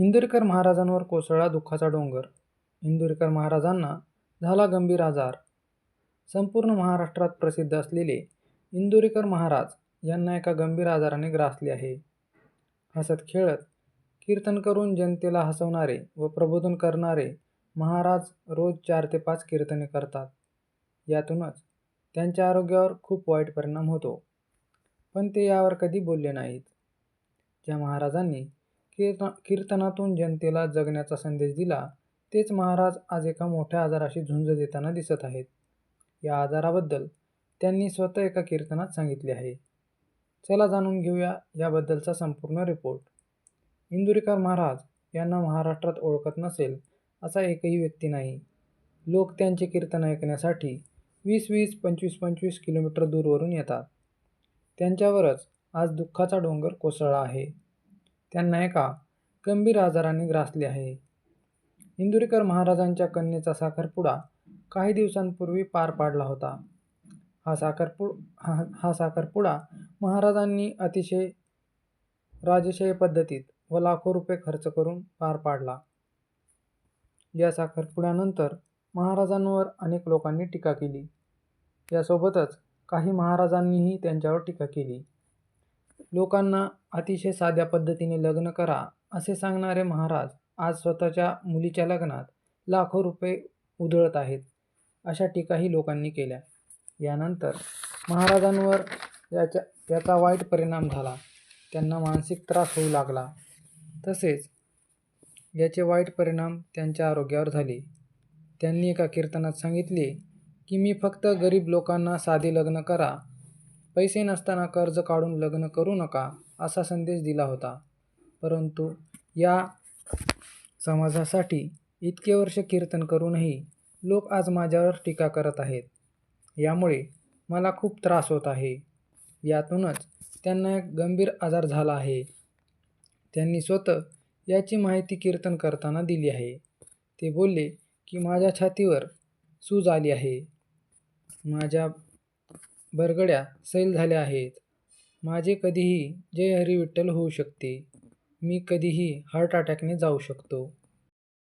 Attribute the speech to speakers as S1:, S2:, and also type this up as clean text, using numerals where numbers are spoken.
S1: इंदुरीकर महाराजांवर कोसळला दुःखाचा डोंगर. इंदुरीकर महाराजांना झाला गंभीर आजार. संपूर्ण महाराष्ट्रात प्रसिद्ध असलेले इंदुरीकर महाराज यांना एका गंभीर आजाराने ग्रासले आहे. हसत खेळत कीर्तन करून जनतेला हसवणारे व प्रबोधन करणारे महाराज रोज 4 ते 5 कीर्तने करतात. यातूनच त्यांच्या आरोग्यावर खूप वाईट परिणाम होतो. पण ते यावर कधी बोलले नाहीत. ज्या महाराजांनी कीर्तनातून जनतेला जगण्याचा संदेश दिला, तेच महाराज आज एका मोठ्या आजाराशी झुंज देताना दिसत आहेत. या आजाराबद्दल त्यांनी स्वतः एका कीर्तनात सांगितले आहे. चला जाणून घेऊया याबद्दलचा संपूर्ण रिपोर्ट. इंदुरीकर महाराज यांना महाराष्ट्रात ओळखत नसेल असा एकही व्यक्ती नाही. लोक त्यांचे कीर्तन ऐकण्यासाठी 20-20, 25-25 किलोमीटर दूरवरून येतात. त्यांच्यावरच आज दुःखाचा डोंगर कोसळला आहे. त्यांना एका गंभीर आजाराने ग्रासले आहे. इंदुरीकर महाराजांच्या कन्येचा साखरपुडा काही दिवसांपूर्वी पार पाडला होता. हा साखरपुडा महाराजांनी अतिशय राजशाही पद्धतीत व लाखो रुपये खर्च करून पार पाडला. या साखरपुड्यानंतर महाराजांवर अनेक लोकांनी टीका केली. यासोबतच काही महाराजांनीही त्यांच्यावर टीका केली. लोकांना अतिशय साध्या पद्धतीने लग्न करा असे सांगणारे महाराज आज स्वतःच्या मुलीच्या लग्नात लाखो रुपये उधळत आहेत, अशा टीकाही लोकांनी केल्या. यानंतर महाराजांवर याचा वाईट परिणाम झाला. त्यांना मानसिक त्रास होऊ लागला. तसेच याचे वाईट परिणाम त्यांच्या आरोग्यावर झाले. त्यांनी एका कीर्तनात सांगितले की मी फक्त गरीब लोकांना साधे लग्न करा, पैसे नसताना कर्ज काढून लग्न करू नका असा संदेश दिला होता. परंतु या समाजासाठी इतके वर्ष कीर्तन करूनही लोक आज माझ्यावर टीका करत आहेत. यामुळे मला खूप त्रास होत आहे. यातूनच त्यांना एक गंभीर आजार झाला आहे. त्यांनी स्वतः याची माहिती कीर्तन करताना दिली आहे. ते बोलले की माझ्या छातीवर सूज आली आहे, माझ्या बरगड्या सैल झाल्या आहेत, माझे कधीही जय हरी विठ्ठल होऊ शकते, मी कधीही हार्ट अटॅकने जाऊ शकतो.